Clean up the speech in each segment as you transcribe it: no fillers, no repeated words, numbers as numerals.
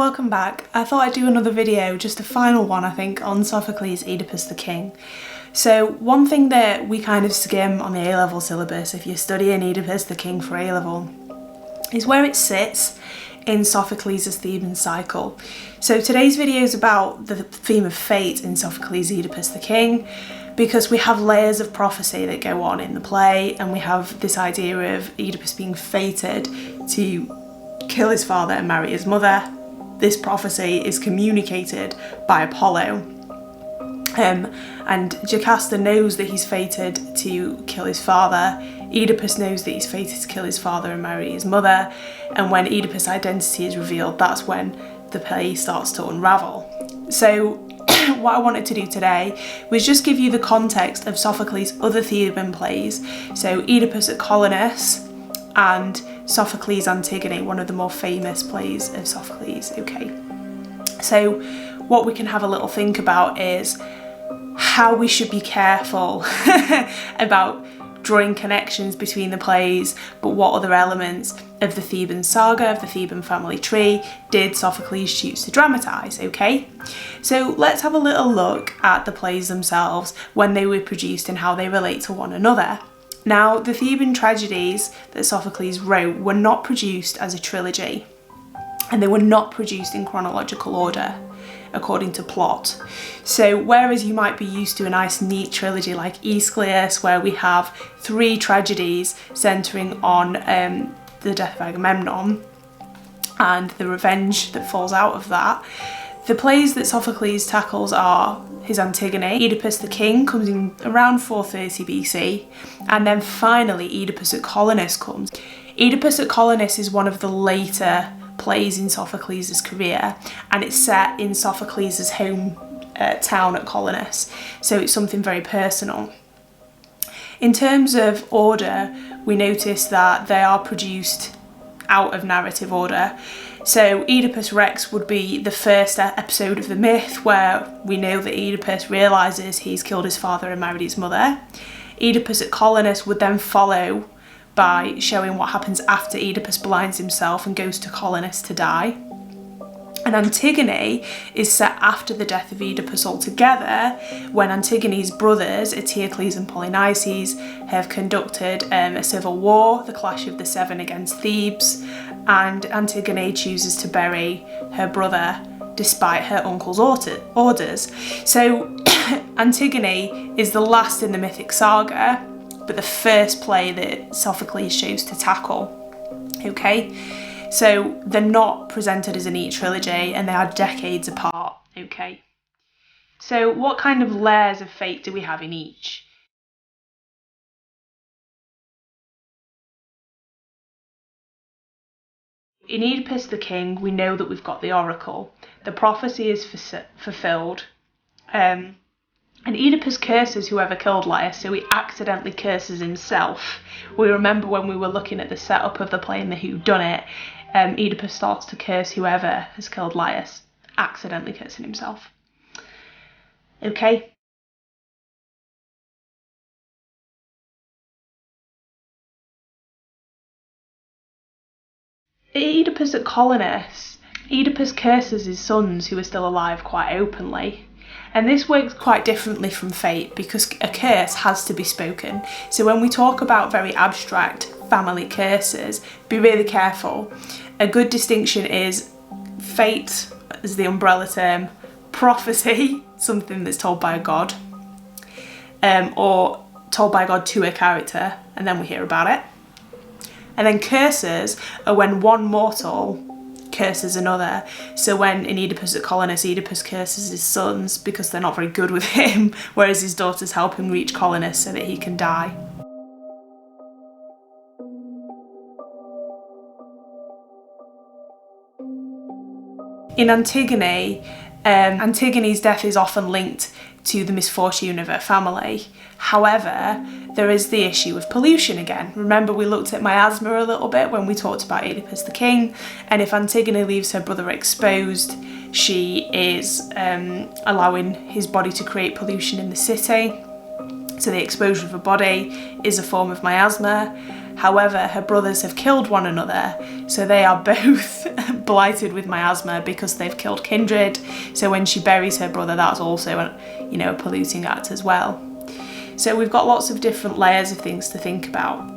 welcome back. I thought I'd do another video, just a final one I think, on Sophocles' Oedipus the King. So one thing that we kind of skim on the A-level syllabus if you're studying Oedipus the King for A-level is where it sits in Sophocles' Theban cycle. So today's video is about the theme of fate in Sophocles' Oedipus the King, because we have layers of prophecy that go on in the play, and we have this idea of Oedipus being fated to kill his father and marry his mother. This prophecy is communicated by Apollo. And Jocasta knows that he's fated to kill his father. Oedipus knows that he's fated to kill his father and marry his mother. And when Oedipus' identity is revealed, that's when the play starts to unravel. So what I wanted to do today was just give you the context of Sophocles' other Theban plays. So Oedipus at Colonus and Sophocles' Antigone, one of the more famous plays of Sophocles. Okay, so what we can have a little think about is how we should be careful about drawing connections between the plays, but what other elements of the Theban saga, of the Theban family tree, did Sophocles choose to dramatise, okay? So let's have a little look at the plays themselves, when they were produced and how they relate to one another. Now, the Theban tragedies that Sophocles wrote were not produced as a trilogy, and they were not produced in chronological order, according to plot. So whereas you might be used to a nice neat trilogy like Aeschylus, where we have 3 tragedies centering on the death of Agamemnon and the revenge that falls out of that, the plays that Sophocles tackles are his Antigone. Oedipus the King comes in around 430 BC, and then finally Oedipus at Colonus comes. Oedipus at Colonus is one of the later plays in Sophocles' career, and it's set in Sophocles' home town at Colonus, so it's something very personal. In terms of order, we notice that they are produced out of narrative order. So Oedipus Rex would be the first episode of the myth, where we know that Oedipus realises he's killed his father and married his mother. Oedipus at Colonus would then follow by showing what happens after Oedipus blinds himself and goes to Colonus to die. And Antigone is set after the death of Oedipus altogether, when Antigone's brothers, Eteocles and Polynices, have conducted a civil war, the Clash of the Seven against Thebes, and Antigone chooses to bury her brother despite her uncle's orders. So Antigone is the last in the mythic saga, but the first play that Sophocles chose to tackle. Okay, so they're not presented as a neat trilogy, and they are decades apart. Okay, so what kind of layers of fate do we have in each? In Oedipus the King, we know that we've got the oracle. The prophecy is fulfilled. And Oedipus curses whoever killed Laius, so he accidentally curses himself. We remember when we were looking at the setup of the play and the whodunit, Oedipus starts to curse whoever has killed Laius, accidentally cursing himself. Okay? Oedipus at Colonus, Oedipus curses his sons who are still alive quite openly. And this works quite differently from fate, because a curse has to be spoken. So when we talk about very abstract family curses, be really careful. A good distinction is fate is the umbrella term, prophecy, something that's told by a god, or told by God to a character, and then we hear about it. And then curses are when one mortal curses another. So when in Oedipus at Colonus, Oedipus curses his sons because they're not very good with him, whereas his daughters help him reach Colonus so that he can die. In Antigone, Antigone's death is often linked to the misfortune of her family. However, there is the issue of pollution again. Remember, we looked at miasma a little bit when we talked about Oedipus the King, and if Antigone leaves her brother exposed, she is allowing his body to create pollution in the city. So the exposure of her body is a form of miasma. However, her brothers have killed one another, so they are both blighted with miasma because they've killed kindred. So when she buries her brother, that's also a polluting act as well. So we've got lots of different layers of things to think about.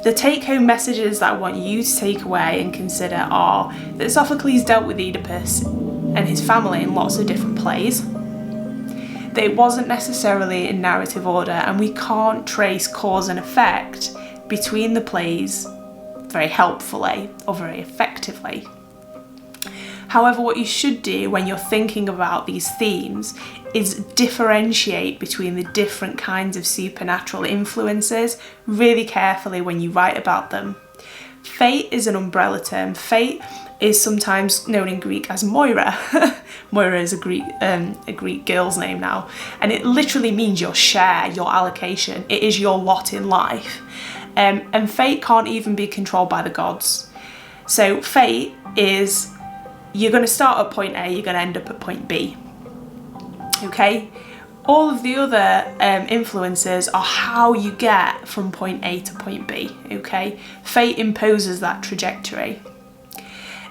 The take-home messages that I want you to take away and consider are that Sophocles dealt with Oedipus and his family in lots of different plays, that it wasn't necessarily in narrative order, and we can't trace cause and effect between the plays very helpfully or very effectively. However, what you should do when you're thinking about these themes is differentiate between the different kinds of supernatural influences really carefully when you write about them. Fate is an umbrella term. Fate is sometimes known in Greek as Moira. Moira is a Greek girl's name now, and it literally means your share, your allocation. It is your lot in life. And fate can't even be controlled by the gods. So fate is, you're going to start at point A, you're going to end up at point B. Okay? All of the other influences are how you get from point A to point B. Okay? Fate imposes that trajectory.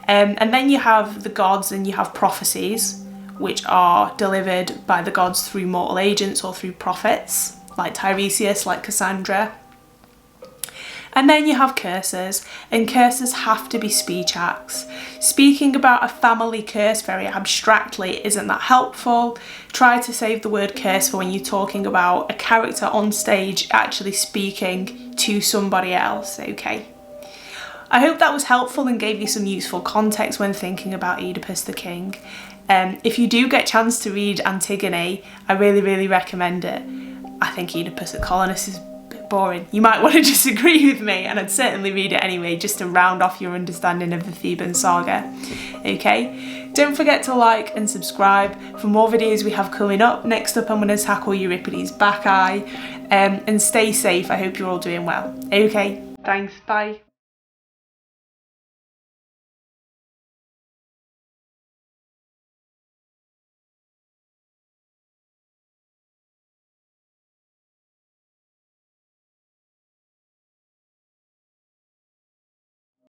And then you have the gods and you have prophecies, which are delivered by the gods through mortal agents or through prophets, like Tiresias, like Cassandra. And then you have curses, and curses have to be speech acts. Speaking about a family curse very abstractly isn't that helpful. Try to save the word curse for when you're talking about a character on stage actually speaking to somebody else, okay? I hope that was helpful and gave you some useful context when thinking about Oedipus the king. If you do get a chance to read Antigone, I really, really recommend it. I think Oedipus at Colonus is boring. You might want to disagree with me, and I'd certainly read it anyway just to round off your understanding of the Theban saga. Okay, don't forget to like and subscribe for more videos we have coming up. Next up I'm going to tackle Euripides' Bacchae, and stay safe. I hope you're all doing well. Okay, thanks, bye.